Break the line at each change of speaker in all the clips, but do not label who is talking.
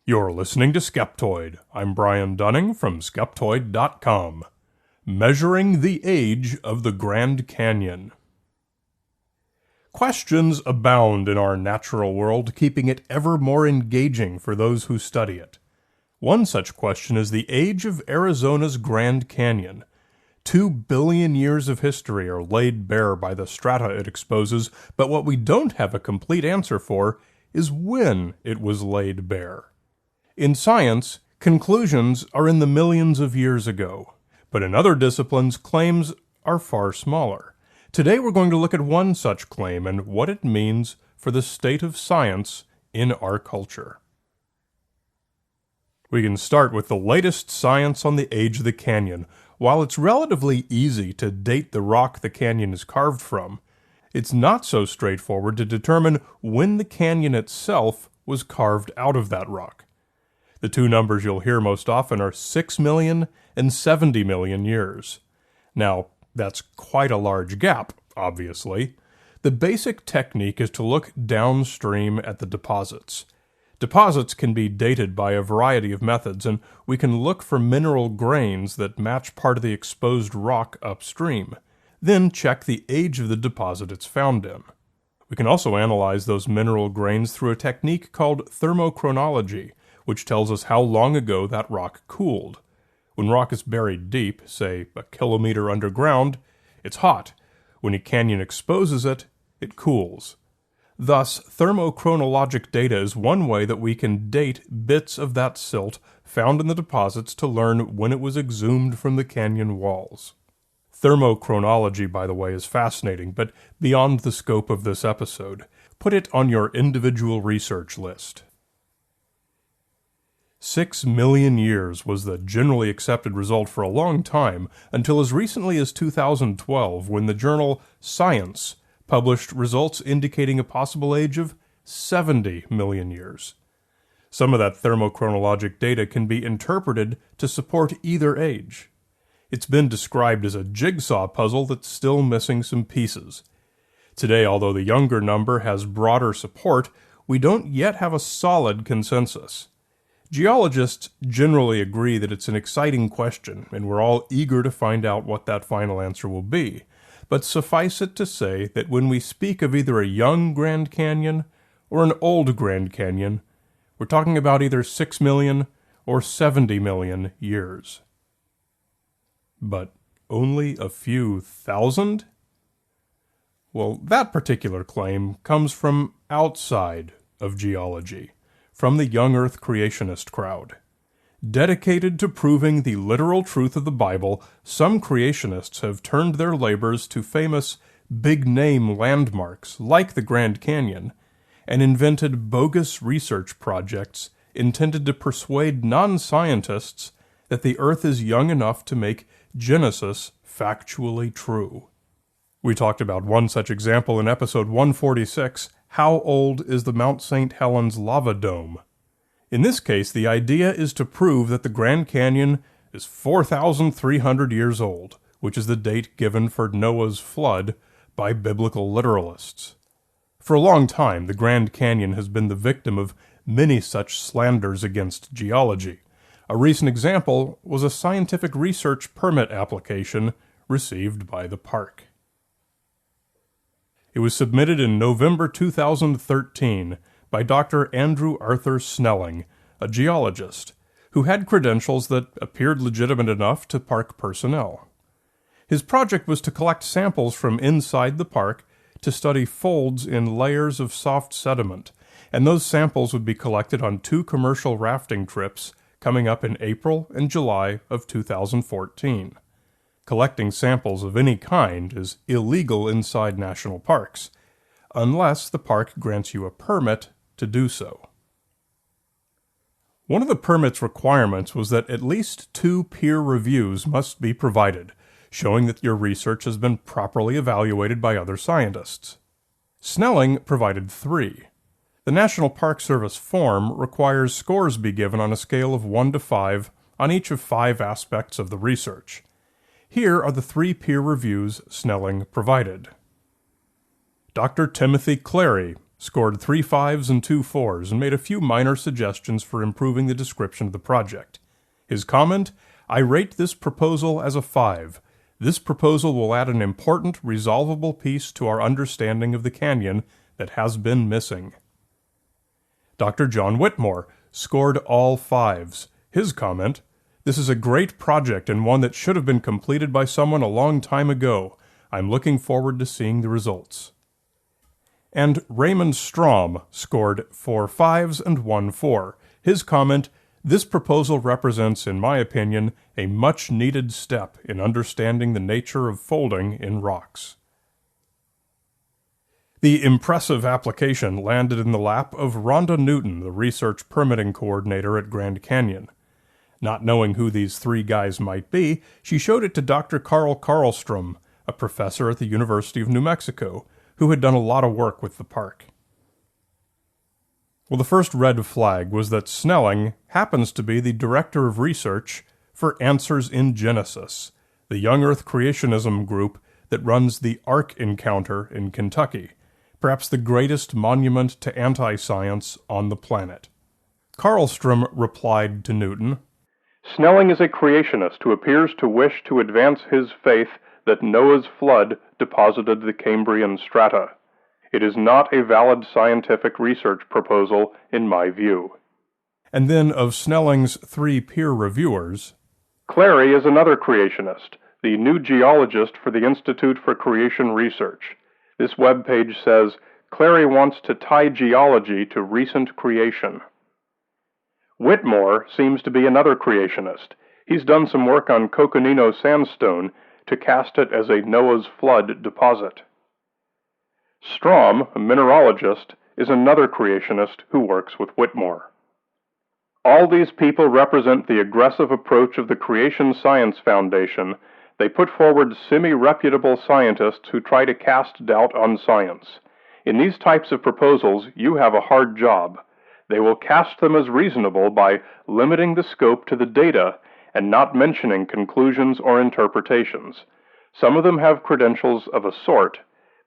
You're listening to Skeptoid. I'm Brian Dunning from Skeptoid.com. Measuring the Age of the Grand Canyon. Questions abound in our natural world, keeping it ever more engaging for those who study it. One such question is the age of Arizona's Grand Canyon. 2 billion years of history are laid bare by the strata it exposes, but what we don't have a complete answer for is when it was laid bare. In science, conclusions are in the millions of years ago, but in other disciplines, claims are far smaller. Today we're going to look at one such claim and what it means for the state of science in our culture. We can start with the latest science on the age of the canyon. While it's relatively easy to date the rock the canyon is carved from, it's not so straightforward to determine when the canyon itself was carved out of that rock. The two numbers you'll hear most often are 6 million and 70 million years. Now, that's quite a large gap, obviously. The basic technique is to look downstream at the deposits. Deposits can be dated by a variety of methods, and we can look for mineral grains that match part of the exposed rock upstream, then check the age of the deposit it's found in. We can also analyze those mineral grains through a technique called Thermo Chronology, which tells us how long ago that rock cooled. When rock is buried deep, say a kilometer underground, it's hot. When a canyon exposes it, it cools. Thus, thermochronologic data is one way that we can date bits of that silt found in the deposits to learn when it was exhumed from the canyon walls. Thermochronology, by the way, is fascinating, but beyond the scope of this episode. Put it on your individual research list. 6 million years was the generally accepted result for a long time, until as recently as 2012, when the journal Science published results indicating a possible age of 70 million years. Some of that thermochronologic data can be interpreted to support either age. It's been described as a jigsaw puzzle that's still missing some pieces. Today, although the younger number has broader support, we don't yet have a solid consensus. Geologists generally agree that it's an exciting question, and we're all eager to find out what that final answer will be. But suffice it to say that when we speak of either a young Grand Canyon or an old Grand Canyon, we're talking about either 6 million or 70 million years. But only a few thousand? Well, that particular claim comes from outside of geology, from the young Earth creationist crowd. Dedicated to proving the literal truth of the Bible, some creationists have turned their labors to famous big-name landmarks like the Grand Canyon and invented bogus research projects intended to persuade non-scientists that the Earth is young enough to make Genesis factually true. We talked about one such example in episode 146, How Old is the Mount St. Helens Lava Dome? In this case, the idea is to prove that the Grand Canyon is 4,300 years old, which is the date given for Noah's flood by biblical literalists. For a long time, the Grand Canyon has been the victim of many such slanders against geology. A recent example was a scientific research permit application received by the park. It was submitted in November 2013 by Dr. Andrew Arthur Snelling, a geologist, who had credentials that appeared legitimate enough to park personnel. His project was to collect samples from inside the park to study folds in layers of soft sediment, and those samples would be collected on 2 commercial rafting trips coming up in April and July of 2014. Collecting samples of any kind is illegal inside national parks, unless the park grants you a permit to do so. One of the permit's requirements was that at least 2 peer reviews must be provided, showing that your research has been properly evaluated by other scientists. Snelling provided 3. The National Park Service form requires scores be given on a scale of 1 to 5 on each of 5 aspects of the research. Here are the 3 peer reviews Snelling provided. Dr. Timothy Clary, scored 3 5s and 2 4s and made a few minor suggestions for improving the description of the project. His comment, "I rate this proposal as a 5. This proposal will add an important, resolvable piece to our understanding of the canyon that has been missing." Dr. John Whitmore scored all 5s. His comment, "This is a great project and one that should have been completed by someone a long time ago. I'm looking forward to seeing the results." And Raymond Strom scored 4 5s and 1 4. His comment, "This proposal represents, in my opinion, a much-needed step in understanding the nature of folding in rocks." The impressive application landed in the lap of Rhonda Newton, the research permitting coordinator at Grand Canyon. Not knowing who these 3 guys might be, she showed it to Dr. Carl Karlstrom, a professor at the University of New Mexico, who had done a lot of work with the park. Well, the first red flag was that Snelling happens to be the director of research for Answers in Genesis, the young Earth creationism group that runs the Ark Encounter in Kentucky, perhaps the greatest monument to anti-science on the planet. Karlstrom replied to Newton, "Snelling is a creationist who appears to wish to advance his faith that Noah's flood deposited the Cambrian strata. It is not a valid scientific research proposal in my view." And then of Snelling's 3 peer reviewers, "Clary is another creationist, the new geologist for the Institute for Creation Research. This webpage says, Clary wants to tie geology to recent creation." Whitmore seems to be another creationist. He's done some work on Coconino sandstone to cast it as a Noah's flood deposit. Strom, a mineralogist, is another creationist who works with Whitmore. All these people represent the aggressive approach of the Creation Science Foundation. They put forward semi-reputable scientists who try to cast doubt on science. In these types of proposals, you have a hard job. They will cast them as reasonable by limiting the scope to the data and not mentioning conclusions or interpretations. Some of them have credentials of a sort,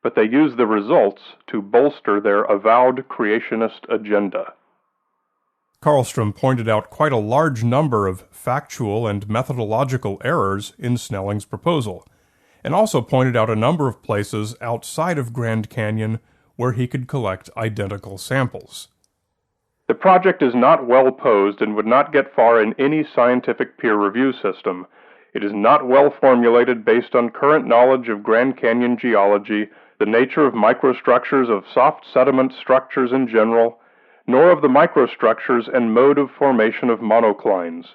but they use the results to bolster their avowed creationist agenda. Karlstrom pointed out quite a large number of factual and methodological errors in Snelling's proposal, and also pointed out a number of places outside of Grand Canyon where he could collect identical samples. The project is not well posed and would not get far in any scientific peer review system. It is not well formulated based on current knowledge of Grand Canyon geology, the nature of microstructures of soft sediment structures in general, nor of the microstructures and mode of formation of monoclines.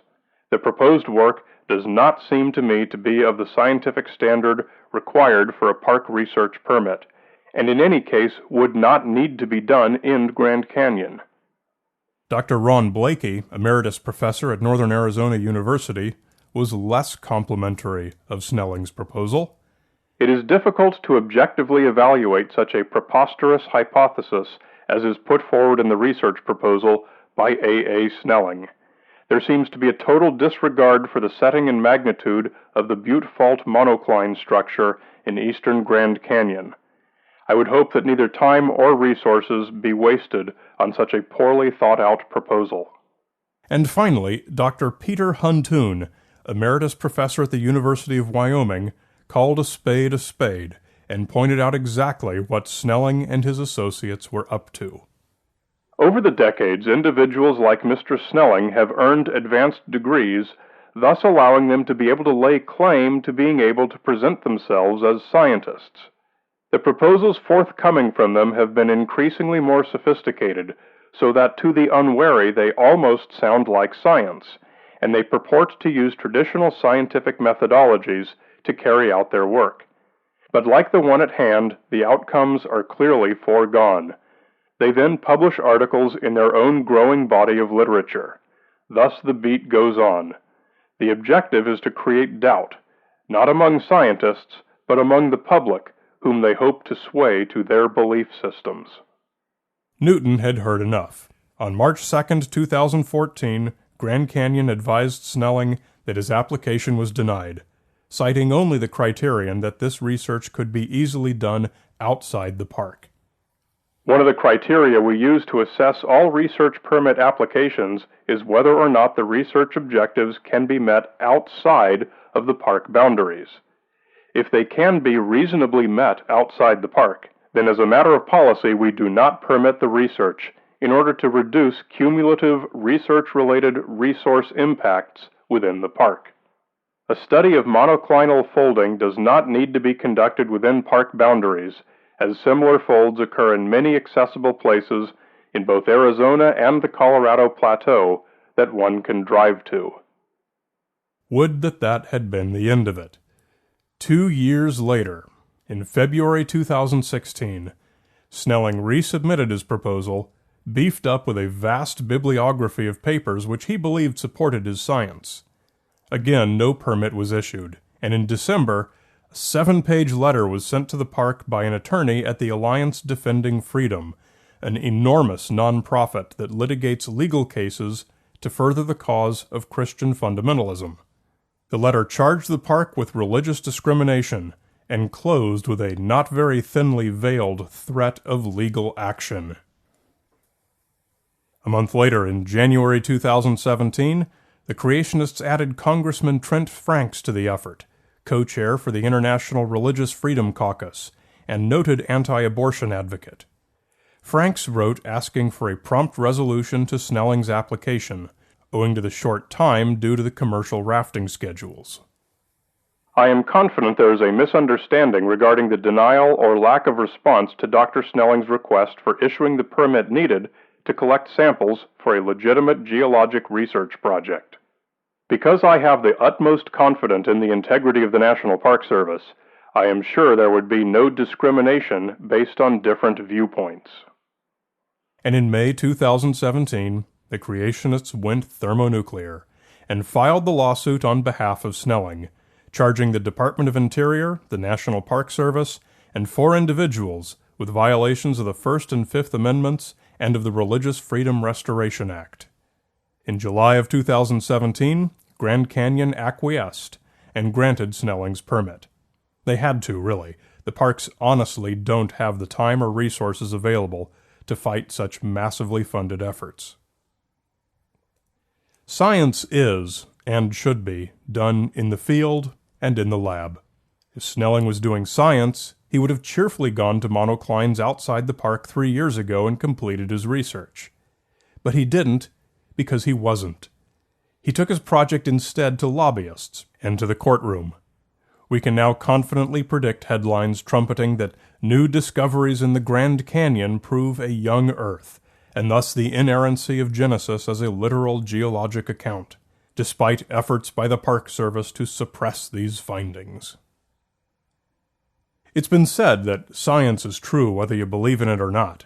The proposed work does not seem to me to be of the scientific standard required for a park research permit, and in any case would not need to be done in Grand Canyon. Dr. Ron Blakey, emeritus professor at Northern Arizona University, was less complimentary of Snelling's proposal. "It is difficult to objectively evaluate such a preposterous hypothesis as is put forward in the research proposal by A. Snelling. There seems to be a total disregard for the setting and magnitude of the Butte Fault monocline structure in eastern Grand Canyon. I would hope that neither time or resources be wasted on such a poorly thought-out proposal." And finally, Dr. Peter Huntoon, emeritus professor at the University of Wyoming, called a spade and pointed out exactly what Snelling and his associates were up to. "Over the decades, individuals like Mr. Snelling have earned advanced degrees, thus allowing them to be able to lay claim to being able to present themselves as scientists. The proposals forthcoming from them have been increasingly more sophisticated, so that to the unwary they almost sound like science, and they purport to use traditional scientific methodologies to carry out their work. But like the one at hand, the outcomes are clearly foregone. They then publish articles in their own growing body of literature. Thus the beat goes on. The objective is to create doubt, not among scientists, but among the public, whom they hope to sway to their belief systems." Newton had heard enough. On March 2, 2014, Grand Canyon advised Snelling that his application was denied, citing only the criterion that this research could be easily done outside the park. One of the criteria we use to assess all research permit applications is whether or not the research objectives can be met outside of the park boundaries. If they can be reasonably met outside the park, then as a matter of policy we do not permit the research in order to reduce cumulative research-related resource impacts within the park. A study of monoclinal folding does not need to be conducted within park boundaries, as similar folds occur in many accessible places in both Arizona and the Colorado Plateau that one can drive to. Would that had been the end of it. 2 years later, in February 2016, Snelling resubmitted his proposal, beefed up with a vast bibliography of papers which he believed supported his science. Again, no permit was issued, and in December, a 7-page letter was sent to the park by an attorney at the Alliance Defending Freedom, an enormous nonprofit that litigates legal cases to further the cause of Christian fundamentalism. The letter charged the park with religious discrimination and closed with a not very thinly veiled threat of legal action. A month later, in January 2017, the creationists added Congressman Trent Franks to the effort, co-chair for the International Religious Freedom Caucus, and noted anti-abortion advocate. Franks wrote asking for a prompt resolution to Snelling's application, owing to the short time due to the commercial rafting schedules. I am confident there is a misunderstanding regarding the denial or lack of response to Dr. Snelling's request for issuing the permit needed to collect samples for a legitimate geologic research project. Because I have the utmost confidence in the integrity of the National Park Service, I am sure there would be no discrimination based on different viewpoints. And in May 2017, the creationists went thermonuclear and filed the lawsuit on behalf of Snelling, charging the Department of Interior, the National Park Service, and 4 individuals with violations of the First and Fifth Amendments and of the Religious Freedom Restoration Act. In July of 2017, Grand Canyon acquiesced and granted Snelling's permit. They had to, really. The parks honestly don't have the time or resources available to fight such massively funded efforts. Science is, and should be, done in the field and in the lab. If Snelling was doing science, he would have cheerfully gone to monoclines outside the park 3 years ago and completed his research. But he didn't, because he wasn't. He took his project instead to lobbyists and to the courtroom. We can now confidently predict headlines trumpeting that new discoveries in the Grand Canyon prove a young Earth, and thus the inerrancy of Genesis as a literal geologic account, despite efforts by the Park Service to suppress these findings. It's been said that science is true whether you believe in it or not,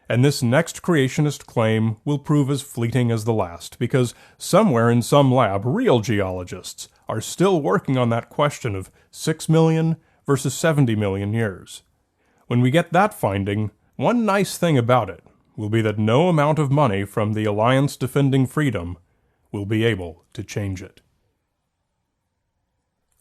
and this next creationist claim will prove as fleeting as the last, because somewhere in some lab, real geologists are still working on that question of 6 million versus 70 million years. When we get that finding, one nice thing about it will be that no amount of money from the Alliance Defending Freedom will be able to change it.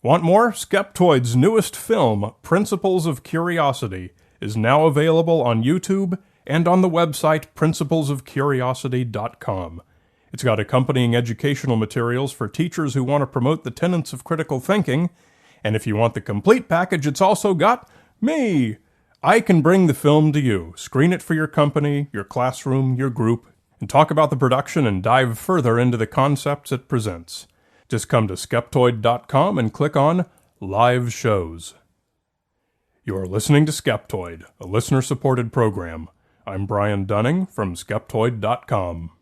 Want more? Skeptoid's newest film, Principles of Curiosity, is now available on YouTube and on the website principlesofcuriosity.com. It's got accompanying educational materials for teachers who want to promote the tenets of critical thinking, and if you want the complete package, it's also got me. I can bring the film to you, screen it for your company, your classroom, your group, and talk about the production and dive further into the concepts it presents. Just come to Skeptoid.com and click on Live Shows. You're listening to Skeptoid, a listener-supported program. I'm Brian Dunning from Skeptoid.com.